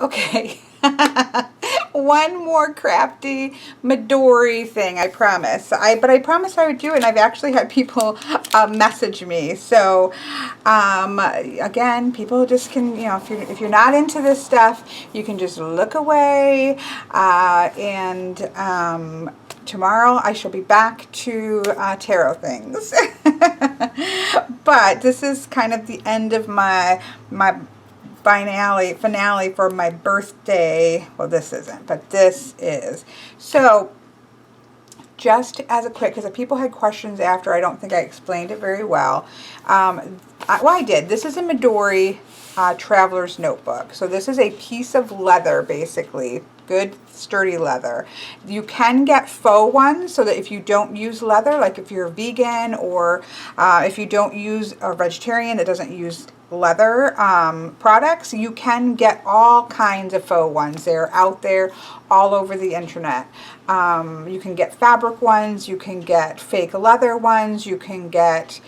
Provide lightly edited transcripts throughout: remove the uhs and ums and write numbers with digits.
Okay. One more crafty Midori thing, I promise. But I promised I would do it, and I've actually had people message me. So, again, people just can, if you're not into this stuff, you can just look away. And tomorrow I shall be back to tarot things. But this is kind of the end of my finale for my birthday. Well, this isn't, but this is. So, just as a quick, because people had questions after, I don't think I explained it very well. I did. This is a Midori traveler's notebook. So this is a piece of leather, basically. Good sturdy leather. You can get faux ones, so that if you don't use leather, like if you're a vegan or if you don't use a vegetarian that doesn't use leather products, you can get all kinds of faux ones. They're out there all over the internet. You can get fabric ones, you can get fake leather ones, you can get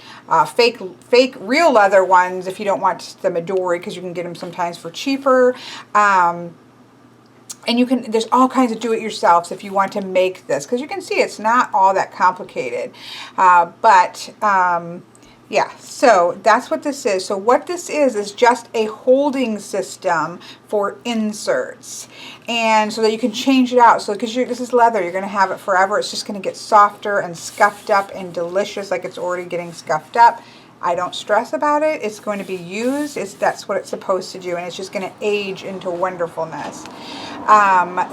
fake real leather ones if you don't want the Midori, because you can get them sometimes for cheaper. And there's all kinds of do-it-yourselfs if you want to make this, because you can see it's not all that complicated. Yeah, so that's what this is. So what this is just a holding system for inserts. And so that you can change it out. So because this is leather, you're going to have it forever. It's just going to get softer and scuffed up and delicious, like it's already getting scuffed up. I don't stress about it. It's going to be used. That's what it's supposed to do, and it's just going to age into wonderfulness.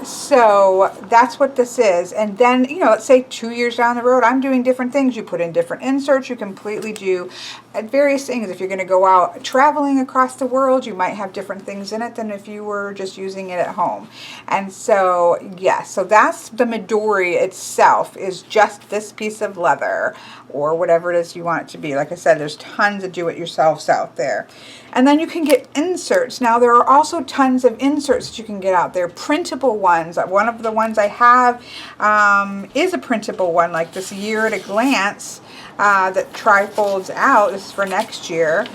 So that's what this is. And then, let's say 2 years down the road, I'm doing different things. You put in different inserts. You completely do various things. If you're going to go out traveling across the world, you might have different things in it than if you were just using it at home. And so, yes, so that's the Midori itself, is just this piece of leather or whatever it is you want it to be. Like I said, there's tons of do-it-yourselfs out there. And then you can get inserts. Now, there are also tons of inserts that you can get out there. Printable ones. One of the ones I have is a printable one, like this Year at a Glance that trifolds out. This is for next year.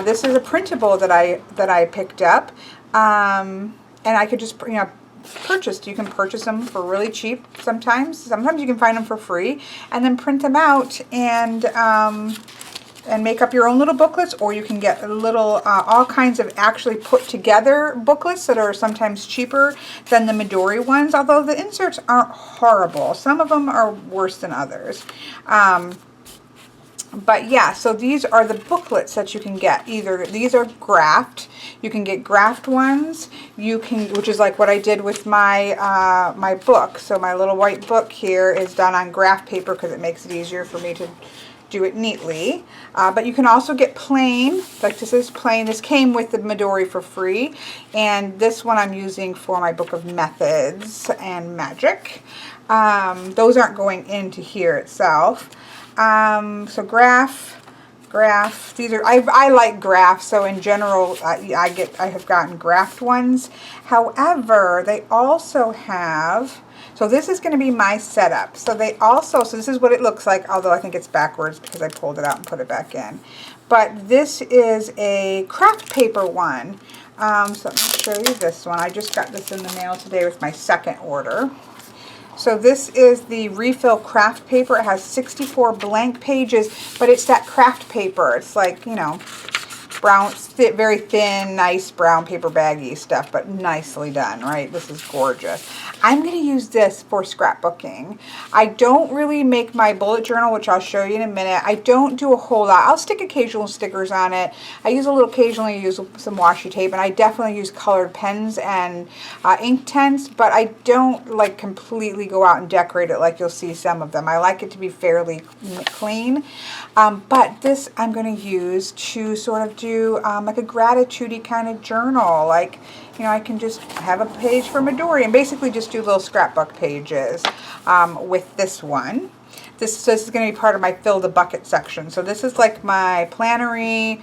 This is a printable that I picked up. And I could just, purchased. You can purchase them for really cheap sometimes. Sometimes you can find them for free, and then print them out and make up your own little booklets, or you can get little all kinds of actually put together booklets that are sometimes cheaper than the Midori ones, although the inserts aren't horrible. Some of them are worse than others. But yeah, so these are the booklets that you can get. Either these are graphed. You can get graphed ones. Which is like what I did with my my book. So my little white book here is done on graph paper because it makes it easier for me to do it neatly. But you can also get plain, like this is plain. This came with the Midori for free, and this one I'm using for my book of methods and magic. Those aren't going into here itself. So graph. These are I like graphs, so in general I have gotten graphed ones. However, they also have. So this is going to be my setup. So this is what it looks like, although I think it's backwards because I pulled it out and put it back in. But this is a craft paper one. So let me show you this one. I just got this in the mail today with my second order. So this is the refill craft paper. It has 64 blank pages, but it's that craft paper. It's like, brown, very thin, nice brown paper baggy stuff, but nicely done, right? This is gorgeous. I'm going to use this for scrapbooking. I don't really make my bullet journal, which I'll show you in a minute. I don't do a whole lot. I'll stick occasional stickers on it. I use occasionally use some washi tape, and I definitely use colored pens and ink tents, but I don't like completely go out and decorate it like you'll see some of them. I like it to be fairly clean. But this I'm going to use to sort of do like a gratitude-y kind of journal. Like, I can just have a page for Midori and basically just do little scrapbook pages with this one. This is going to be part of my fill the bucket section. So this is like my plannery,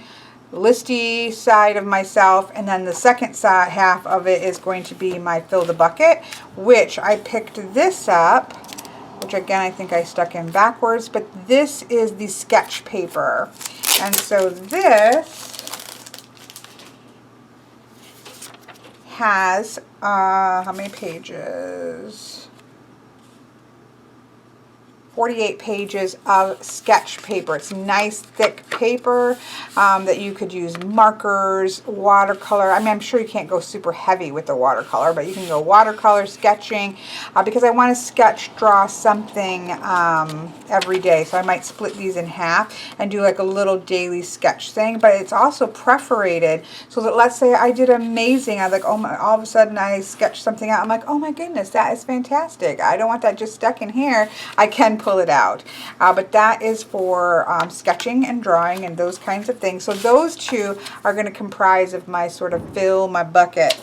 listy side of myself, and then the second half of it is going to be my fill the bucket, which I picked this up, which again I think I stuck in backwards, but this is the sketch paper. And so this has, how many pages? 48 pages of sketch paper. It's nice thick paper that you could use markers, watercolor. I mean, I'm sure you can't go super heavy with the watercolor, but you can go watercolor, sketching, because I want to draw something every day. So I might split these in half and do like a little daily sketch thing, but it's also perforated so that, let's say I did amazing. I like, oh my, all of a sudden I sketched something out. I'm like, oh my goodness, that is fantastic. I don't want that just stuck in here. I can pull it out, but that is for sketching and drawing and those kinds of things. So those two are going to comprise of my sort of fill my bucket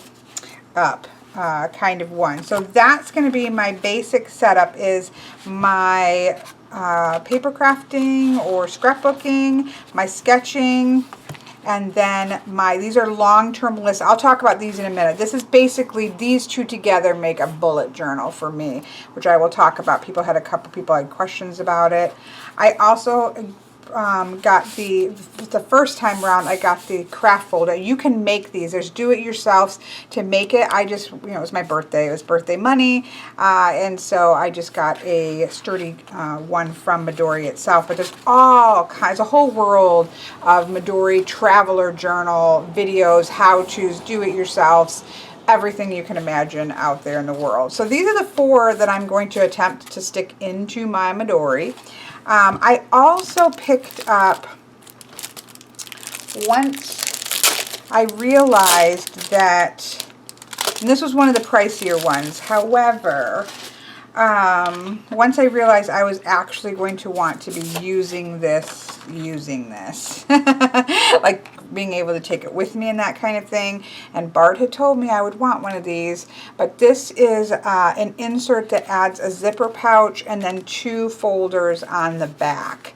up kind of one. So that's going to be my basic setup, is my paper crafting or scrapbooking, my sketching, and then these are long-term lists. I'll talk about these in a minute. This is basically, these two together make a bullet journal for me, which I will talk about. A couple people had questions about it. I also got the first time around, I got the craft folder. You can make these. There's do-it-yourselfs to make it. I just, it was my birthday. It was birthday money, and so I just got a sturdy one from Midori itself. But there's all kinds, a whole world of Midori traveler journal videos, how-tos, do-it-yourselves, everything you can imagine out there in the world. So these are the 4 that I'm going to attempt to stick into my Midori. I also picked up, once I realized that, and this was one of the pricier ones, however, once I realized I was actually going to want to be using this, like being able to take it with me and that kind of thing, and Bart had told me I would want one of these, but this is an insert that adds a zipper pouch and then 2 folders on the back,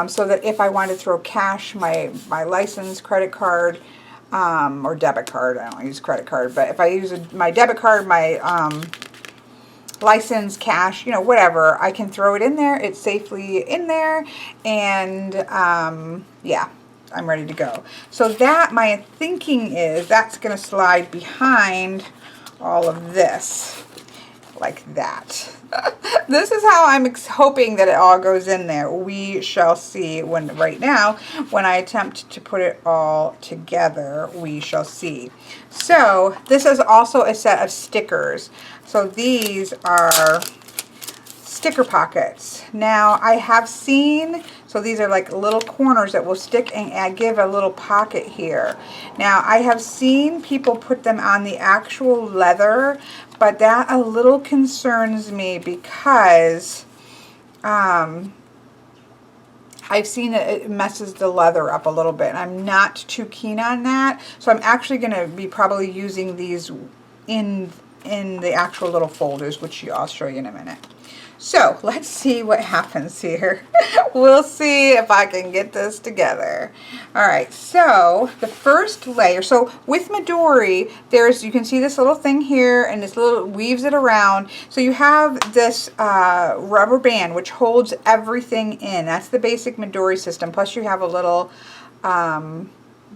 so that if I want to throw cash, my license, credit card, or debit card, I don't use credit card, but if I use my debit card, my license, cash, whatever, I can throw it in there. It's safely in there, and yeah, I'm ready to go. So that, my thinking is, that's going to slide behind all of this like that. This is how I'm hoping that it all goes in there. We shall see. Right now, when I attempt to put it all together, we shall see. So this is also a set of stickers. So these are sticker pockets. Now I have seen, so these are like little corners that will stick and give a little pocket here. Now I have seen people put them on the actual leather, but that a little concerns me because I've seen it messes the leather up a little bit, and I'm not too keen on that. So I'm actually going to be probably using these in the actual little folders, which I'll show you in a minute. So let's see what happens here. We'll see if I can get this together. All right, so the first layer, so with Midori, you can see this little thing here, and this little weaves it around. So you have this rubber band which holds everything in. That's the basic Midori system. Plus you have a little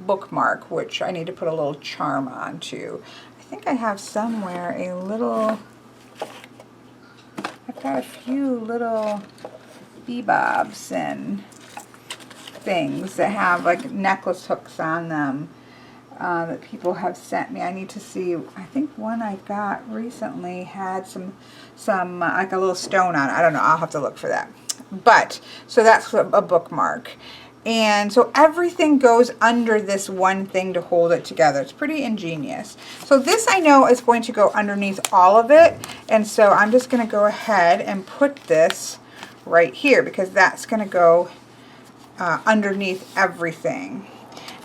bookmark, which I need to put a little charm on too. I think I have somewhere a little, I've got a few little bebobs and things that have like necklace hooks on them that people have sent me. I need to see, I think one I got recently had some like a little stone on it. I don't know, I'll have to look for that. But, so that's a bookmark. And so everything goes under this one thing to hold it together. It's pretty ingenious. So this I know is going to go underneath all of it. And so I'm just going to go ahead and put this right here because that's going to go underneath everything.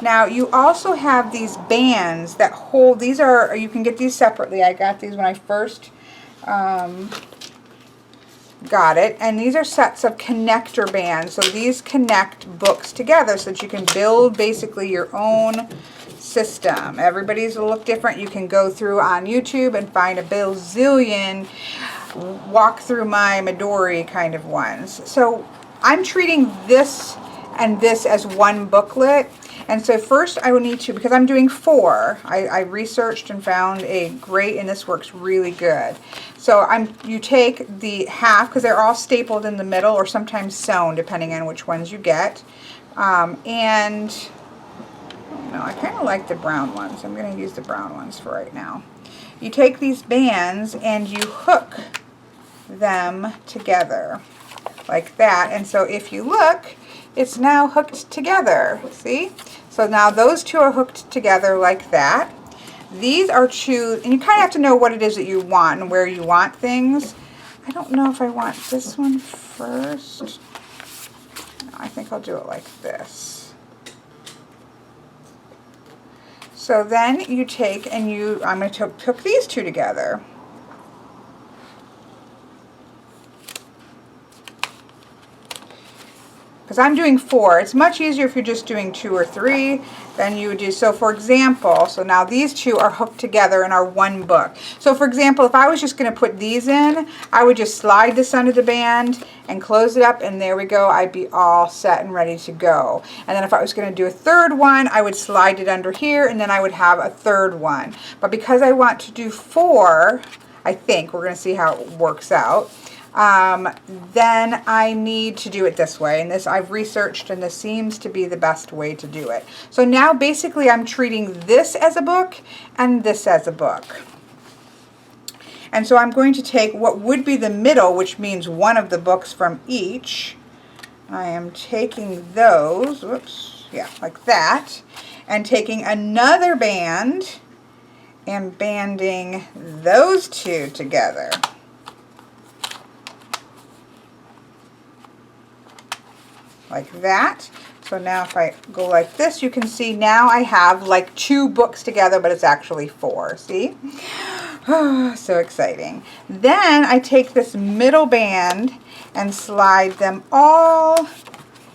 Now you also have these bands that hold, these are, you can get these separately. I got these when I first got it, and these are sets of connector bands. So these connect books together so that you can build basically your own system. Everybody's will look different. You can go through on YouTube and find a bazillion walk through my Midori kind of ones. So I'm treating this and this as one booklet. And so first I will need to, because I'm doing 4, I researched and found a great, and this works really good. So you take the half, because they're all stapled in the middle or sometimes sewn depending on which ones you get. And no, I kind of like the brown ones. I'm going to use the brown ones for right now. You take these bands and you hook them together like that. And so if you look, it's now hooked together. See? So now those two are hooked together like that. These are two, and you kind of have to know what it is that you want and where you want things. I don't know if I want this one first. No, I think I'll do it like this. So then you take and I'm going to hook these two together. Because I'm doing 4. It's much easier if you're just doing 2 or 3 than you would do. So for example, so now these two are hooked together in our one book. So for example, if I was just going to put these in, I would just slide this under the band and close it up, and there we go. I'd be all set and ready to go. And then if I was going to do a third one, I would slide it under here, and then I would have a third one. But because I want to do 4, I think, we're going to see how it works out. Then I need to do it this way, and this I've researched, and this seems to be the best way to do it. So now basically I'm treating this as a book and this as a book. And so I'm going to take what would be the middle, which means one of the books from each. I am taking those, whoops, yeah, like that, and taking another band and banding those two together. Like that. So now if I go like this, you can see now I have like 2 books together, but it's actually 4. See? So exciting. Then I take this middle band and slide them all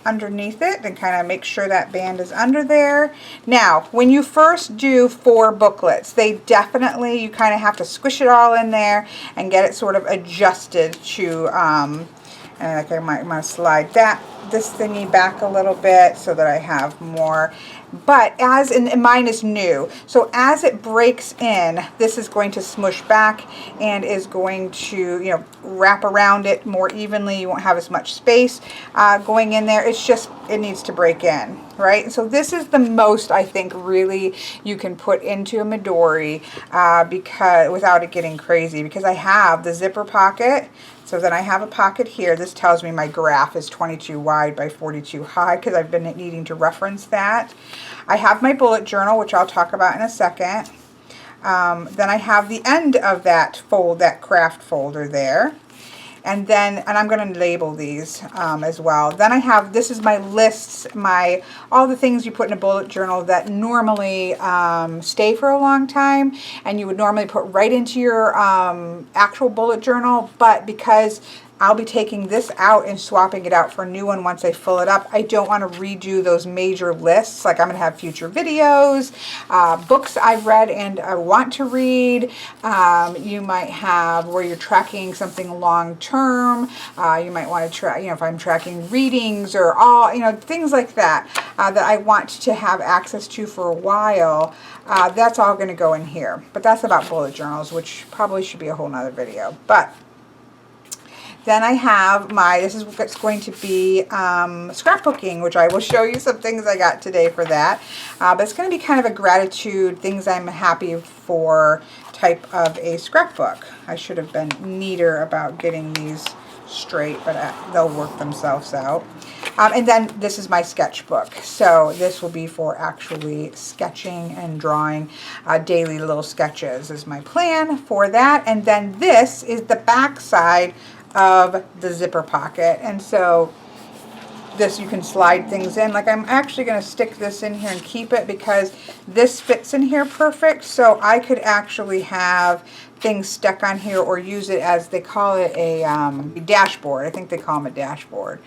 underneath it and kind of make sure that band is under there. Now, when you first do 4 booklets, they definitely, you kind of have to squish it all in there and get it sort of adjusted to, and like I might slide this thingy back a little bit so that I have more. But and mine is new, so as it breaks in, this is going to smush back and is going to, wrap around it more evenly. You won't have as much space going in there. It's just, it needs to break in, right? So this is the most, I think, really you can put into a Midori because without it getting crazy, because I have the zipper pocket. So then I have a pocket here. This tells me my graph is 22 wide by 42 high because I've been needing to reference that. I have my bullet journal, which I'll talk about in a second. Then I have the end of that that craft folder there. And I'm going to label these as well. Then I have, this is my lists, all the things you put in a bullet journal that normally stay for a long time, and you would normally put right into your actual bullet journal, but because I'll be taking this out and swapping it out for a new one once I fill it up, I don't want to redo those major lists. Like I'm going to have future videos, books I've read and I want to read. You might have where you're tracking something long term. You might want to track, if I'm tracking readings or things like that, that I want to have access to for a while. That's all going to go in here. But that's about bullet journals, which probably should be a whole nother video. But then I have this is what's going to be scrapbooking, which I will show you some things I got today for that. But it's going to be kind of a gratitude, things I'm happy for type of a scrapbook. I should have been neater about getting these straight, but they'll work themselves out. And then this is my sketchbook. So this will be for actually sketching and drawing daily little sketches is my plan for that. And then this is the back side of the zipper pocket, and so this you can slide things in. Like I'm actually going to stick this in here and keep it because this fits in here perfect, so I could actually have things stuck on here or use it as, they call it a dashboard. I think they call them a dashboard.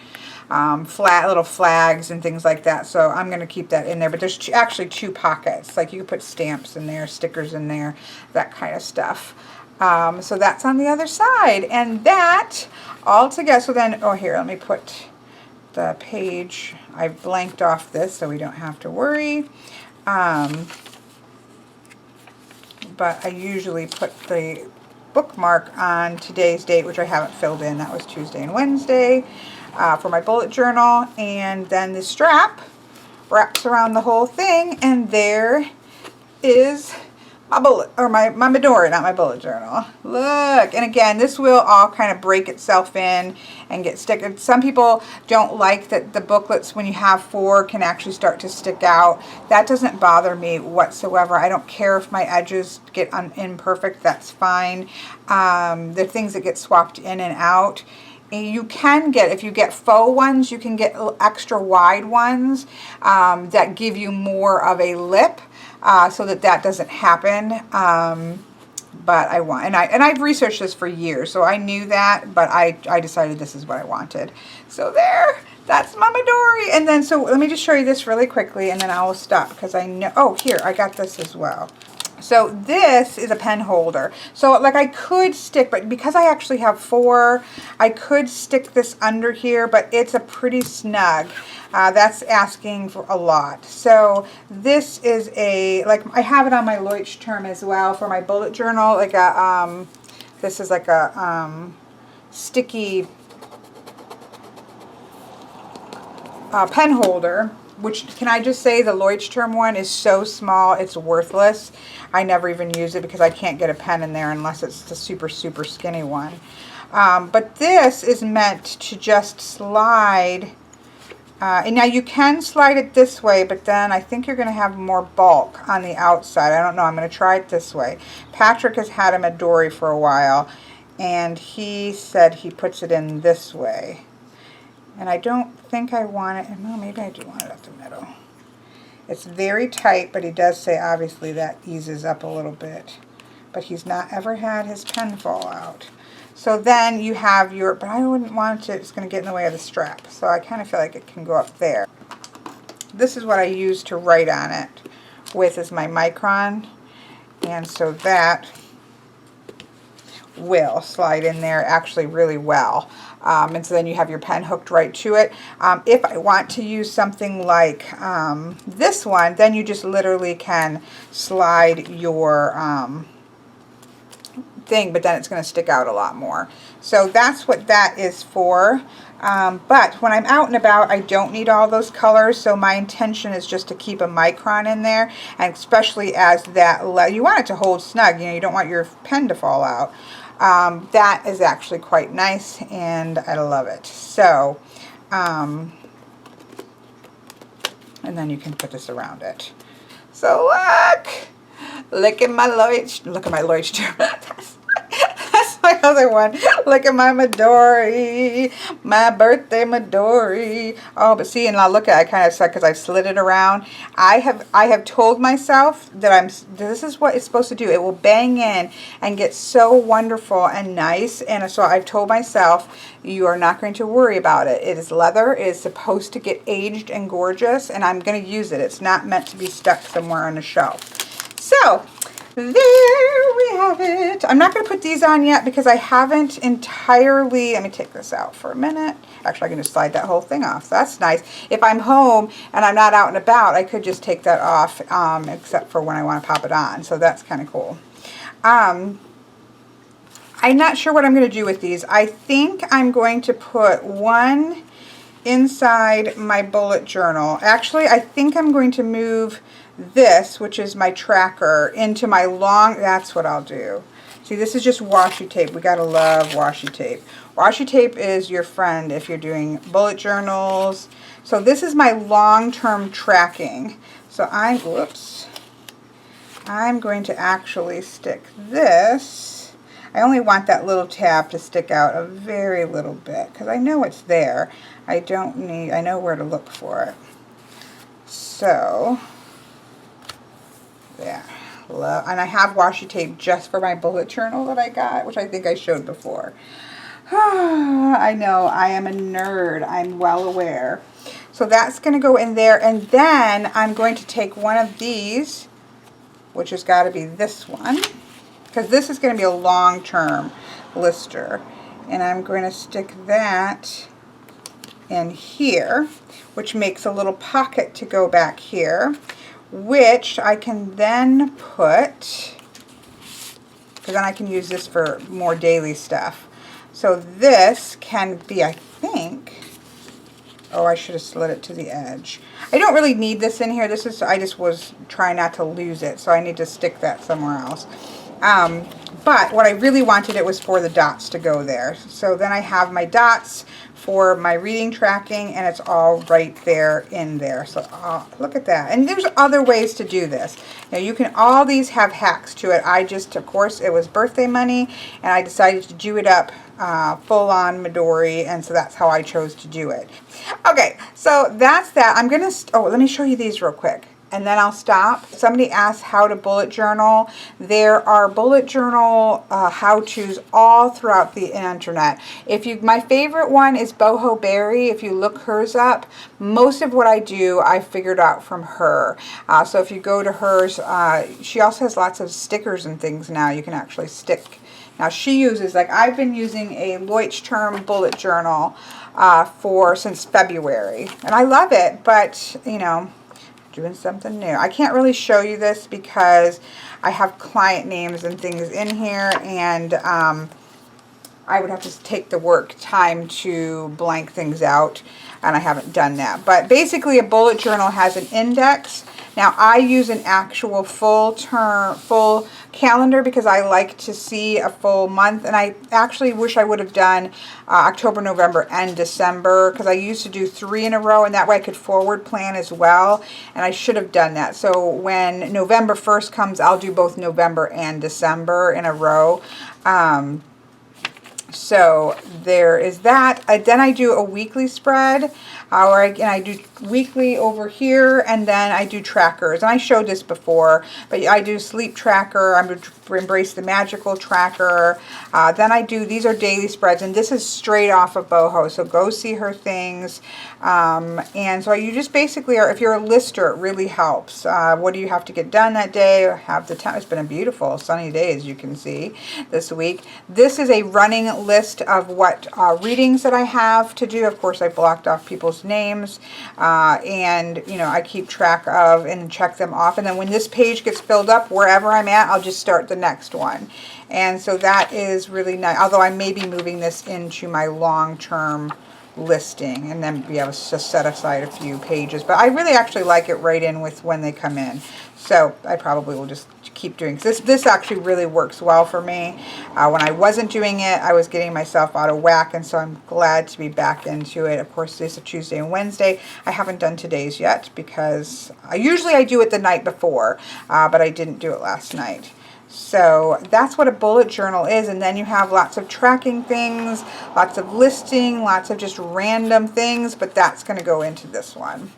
Flat little flags and things like that, so I'm going to keep that in there. But there's actually 2 pockets, like you can put stamps in there, stickers in there, that kind of stuff. So that's on the other side, and that all together. So then, here, let me put the page. I've blanked off this so we don't have to worry. But I usually put the bookmark on today's date, which I haven't filled in. That was Tuesday and Wednesday for my bullet journal. And then the strap wraps around the whole thing, and there is my bullet, or my Midori, not my bullet journal. Look, and again, this will all kind of break itself in and get stick. Some people don't like that the booklets, when you have 4, can actually start to stick out. That doesn't bother me whatsoever. I don't care if my edges get imperfect, that's fine. The things that get swapped in and out. You can get, if you get faux ones, you can get extra wide ones that give you more of a lip. So that doesn't happen, but I want, and I've researched this for years, so I knew that, but I decided this is what I wanted. So there, that's my Midori. And then, so let me just show you this really quickly, and then I will stop, because I know, oh, here, I got this as well. So this is a pen holder. So like I could stick, but because I actually have 4, I could stick this under here, but it's a pretty snug. That's asking for a lot. So this is a, like I have it on my Leuchtturm as well for my bullet journal. Like a, this is like a sticky pen holder. Which, can I just say, the Leuchtturm one is so small, it's worthless. I never even use it because I can't get a pen in there unless it's the super, super skinny one. But this is meant to just slide. And now you can slide it this way, but then I think you're going to have more bulk on the outside. I don't know. I'm going to try it this way. Patrick has had a Midori for a while, and he said he puts it in this way. And I don't think I want it, well, maybe I do want it at the middle. It's very tight, but he does say obviously that eases up a little bit. But he's not ever had his pen fall out. So then you have your, but I wouldn't want it to, it's going to get in the way of the strap. So I kind of feel like it can go up there. This is what I use to write on it with, is my Micron. And so that will slide in there actually really well. And so then you have your pen hooked right to it. If I want to use something like this one, then you just literally can slide your thing, but then it's going to stick out a lot more. So that's what that is for. But when I'm out and about, I don't need all those colors, so my intention is just to keep a Micron in there, and especially as that, you want it to hold snug, you know, you don't want your pen to fall out. That is actually quite nice, and I love it. So, and then you can put this around it. So look at my Leuchtturm. That's my other one. Look at my Midori, my birthday Midori. Oh, but see, and now look at, I kind of suck because I've slid it around. I have told myself that this is what it's supposed to do. It will bang in and get so wonderful and nice. And so I've told myself, you are not going to worry about it. It is leather. It is supposed to get aged and gorgeous, and I'm going to use it. It's not meant to be stuck somewhere on a shelf. So there we have it. I'm not going to put these on yet because I haven't entirely, let me take this out for a minute. Actually, I can just slide that whole thing off. So that's nice. If I'm home and I'm not out and about, I could just take that off, except for when I want to pop it on. So that's kind of cool. I'm not sure what I'm going to do with these. I think I'm going to put one inside my bullet journal. Actually, I think I'm going to move this, which is my tracker, into my long, that's what I'll do. See, this is just washi tape. We gotta love washi tape. Washi tape is your friend if you're doing bullet journals. So this is my long-term tracking. So I'm going to actually stick this. I only want that little tab to stick out a very little bit because I know it's there. I know where to look for it. So yeah, and I have washi tape just for my bullet journal that I got, which I think I showed before. I know, I am a nerd, I'm well aware. So that's going to go in there, and then I'm going to take one of these, which has got to be this one, because this is going to be a long-term lister, and I'm going to stick that in here, which makes a little pocket to go back here, which I can then put, because then I can use this for more daily stuff. So this can be, I think, oh, I should have slid it to the edge. I don't really need this in here. This is, I just was trying not to lose it, so I need to stick that somewhere else. But what I really wanted it was for the dots to go there. So then I have my dots for my reading tracking, and it's all right there in there. So look at that. And there's other ways to do this. Now you can, all these have hacks to it. I just, of course, it was birthday money, and I decided to do it up full on Midori, and so that's how I chose to do it. Okay, so that's that. I'm gonna, oh, let me show you these real quick, and then I'll stop. Somebody asked how to bullet journal. There are bullet journal how-tos all throughout the internet. If you, my favorite one is Boho Berry. If you look hers up, most of what I do, I figured out from her. So if you go to hers, she also has lots of stickers and things now. You can actually stick. Now she uses, like I've been using a Leuchtturm bullet journal since February, and I love it, but you know, doing something new. I can't really show you this because I have client names and things in here, and I would have to take the time to blank things out, and I haven't done that. But basically a bullet journal has an index. Now I use an actual full calendar because I like to see a full month, and I actually wish I would have done October, November, and December, because I used to do 3 in a row, and that way I could forward plan as well, and I should have done that. So when November 1st comes, I'll do both November and December in a row. So there is that. Then I do a weekly spread, or I do weekly over here, and then I do trackers. And I showed this before, but I do sleep tracker. I'm going to embrace the magical tracker. Then I do, these are daily spreads, and this is straight off of Boho. So go see her things. And so you just basically are, if you're a lister, it really helps. What do you have to get done that day? Have the time. It's been a beautiful sunny day, as you can see this week. This is a running list of what readings that I have to do. Of course, I blocked off people's names, and you know, I keep track of and check them off, and then when this page gets filled up wherever I'm at, I'll just start the next one. And so that is really nice, although I may be moving this into my long-term listing, and then be able to set aside a few pages, but I really actually like it right in with when they come in. So I probably will just keep doing this actually really works well for me. When I wasn't doing it, I was getting myself out of whack, and so I'm glad to be back into it. Of course, today's a Tuesday and Wednesday. I haven't done today's yet because usually I do it the night before, but I didn't do it last night. So that's what a bullet journal is, and then you have lots of tracking things, lots of listing, lots of just random things, but that's going to go into this one.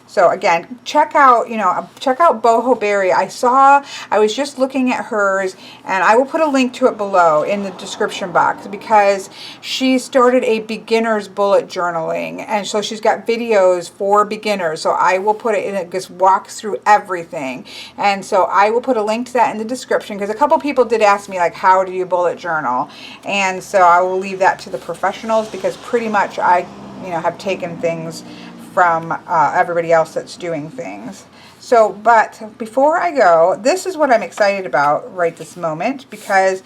So again, check out Boho Berry. I was just looking at hers, and I will put a link to it below in the description box, because she started a beginner's bullet journaling, and so she's got videos for beginners. So I will put it in, it just walks through everything, and so I will put a link to that in the description, because a couple people did ask me, like, how do you bullet journal? And so I will leave that to the professionals, because pretty much I have taken things from everybody else that's doing things. So, but before I go, this is what I'm excited about right this moment, because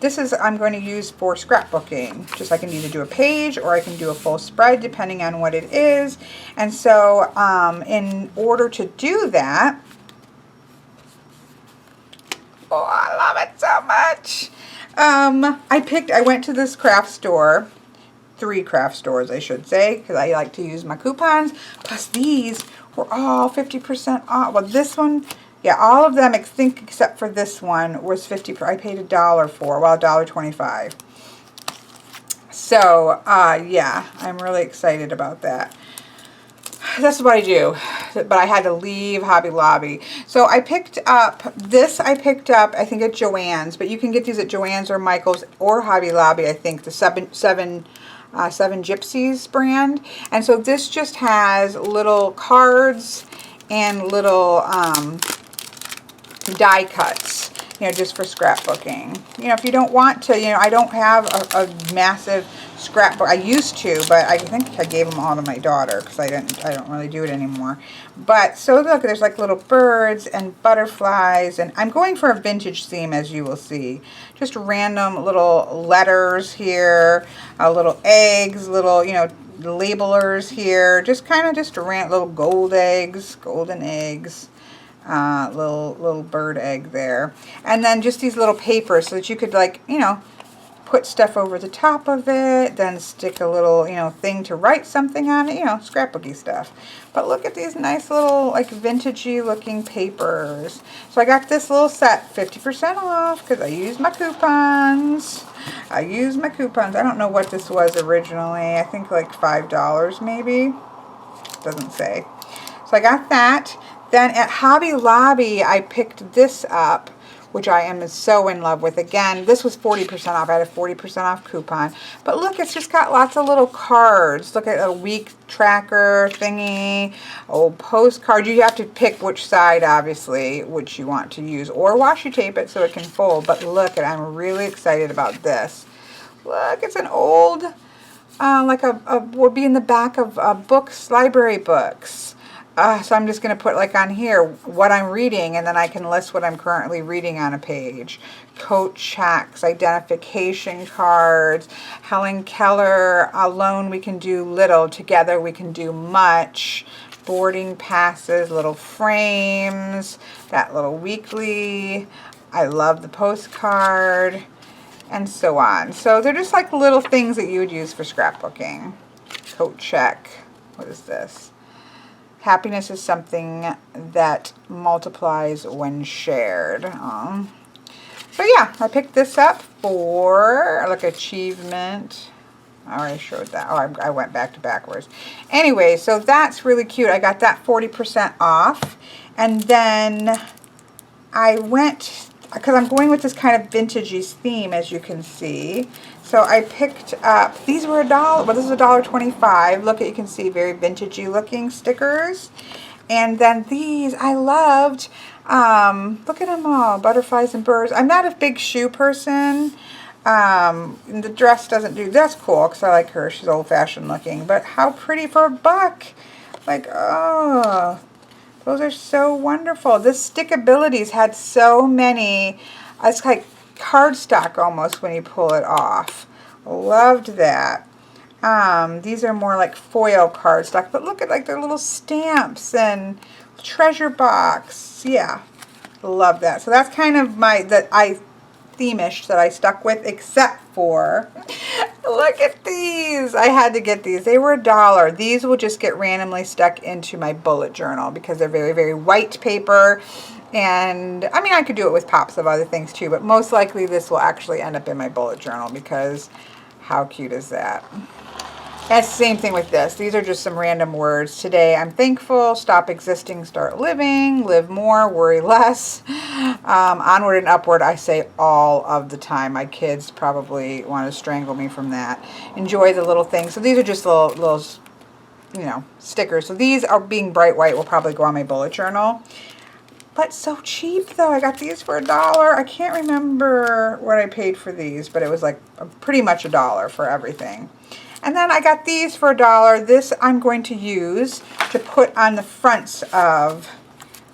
this is, I'm going to use for scrapbooking. Just I can either do a page or I can do a full spread depending on what it is. And so in order to do that, oh, I love it so much. I went to this craft store, 3 craft stores, I should say, because I like to use my coupons. Plus these were all 50% off. Well, this one, yeah, all of them, I think, except for this one, was 50%. I paid $1 for, well, $1.25. So, yeah, I'm really excited about that. That's what I do, but I had to leave Hobby Lobby. So I picked up this. I think at Joann's, but you can get these at Joann's or Michael's or Hobby Lobby. I think the Seven Gypsies brand. And so this just has little cards and little die cuts. you know, just for scrapbooking. You know, if you don't want to, you know, I don't have a massive scrapbook. I used to, but I think I gave them all to my daughter because I don't really do it anymore. But so look, there's like little birds and butterflies, and I'm going for a vintage theme, as you will see. Just random little letters here, little eggs, little, you know, labelers here, just kind of just little golden eggs. Little bird egg there, and then just these little papers so that you could, like, you know, put stuff over the top of it, then stick a little, you know, thing to write something on it, you know, scrapbooky stuff. But look at these nice little, like, vintagey looking papers. So I got this little set 50% off because I used my coupons. I don't know what this was originally. I think like $5 maybe. Doesn't say. So I got that. Then at Hobby Lobby, I picked this up, which I am so in love with. Again, this was 40% off. I had a 40% off coupon. But look, it's just got lots of little cards. Look at a week tracker thingy. Oh, postcard. You have to pick which side, obviously, which you want to use. Or washi tape it so it can fold. But look, I'm really excited about this. Look, it's an old, like would be in the back of books, library books. So I'm just going to put, like, on here what I'm reading, and then I can list what I'm currently reading on a page. Coat checks, identification cards, Helen Keller, alone we can do little, together we can do much, boarding passes, little frames, that little weekly. I love the postcard, and so on. So they're just like little things that you would use for scrapbooking. Coat check. What is this? Happiness is something that multiplies when shared. So yeah, I picked this up for, like, achievement. I already showed that. Oh, I went backwards. Anyway, so that's really cute. I got that 40% off. And then I went, because I'm going with this kind of vintagey theme, as you can see. So I picked up, these were $1, well, this is $1.25. Look, you can see very vintagey looking stickers. And then these, I loved, look at them all, butterflies and birds. I'm not a big shoe person. The dress doesn't do, that's cool because I like her. She's old fashioned looking, but how pretty for $1. Like, oh, those are so wonderful. This Stickabilities had so many, it's like cardstock almost when you pull it off. Loved that. These are more like foil cardstock, but look at, like, their little stamps and treasure box. Yeah, love that. So that's kind of my, theme-ish that I stuck with, except for, look at these. I had to get these. They were $1. These will just get randomly stuck into my bullet journal because they're very, very white paper. And, I mean, I could do it with pops of other things too, but most likely this will actually end up in my bullet journal because how cute is that? That's the same thing with this. These are just some random words. Today, I'm thankful. Stop existing, start living. Live more, worry less. Onward and upward, I say all of the time. My kids probably want to strangle me from that. Enjoy the little things. So these are just little, you know, stickers. So these are, being bright white, will probably go on my bullet journal. But so cheap, though. I got these for $1. I can't remember what I paid for these, but it was like pretty much $1 for everything. And then I got these for $1. This I'm going to use to put on the fronts of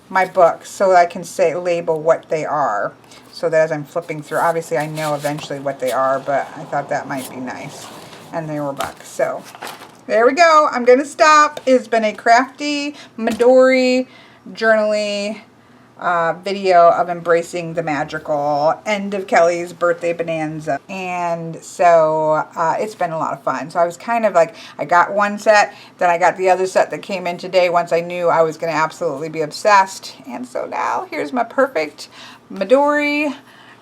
my books so that I can label what they are. So that as I'm flipping through, obviously I know eventually what they are, but I thought that might be nice. And they were $1. So there we go. I'm going to stop. It's been a crafty, Midori, journaling video of embracing the magical end of Kelly's birthday bonanza, and so it's been a lot of fun. So I was kind of like, I got one set, then I got the other set that came in today once I knew I was going to absolutely be obsessed, and so now here's my perfect Midori,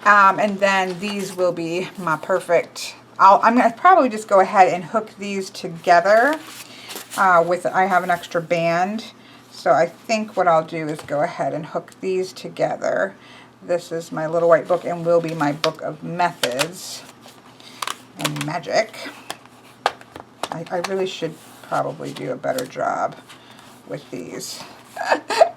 and then these will be my perfect, I'm going to probably just go ahead and hook these together with, I have an extra band. So I think what I'll do is go ahead and hook these together. This is my little white book and will be my book of methods and magic. I really should probably do a better job with these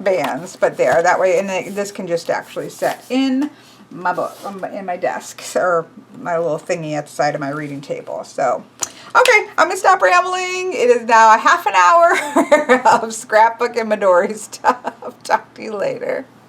bands, but there, that way, and this can just actually set in my book in my desk, or my little thingy at the side of my reading table. So, okay, I'm gonna stop rambling. It is now a half an hour of scrapbook and Midori stuff. Talk to you later.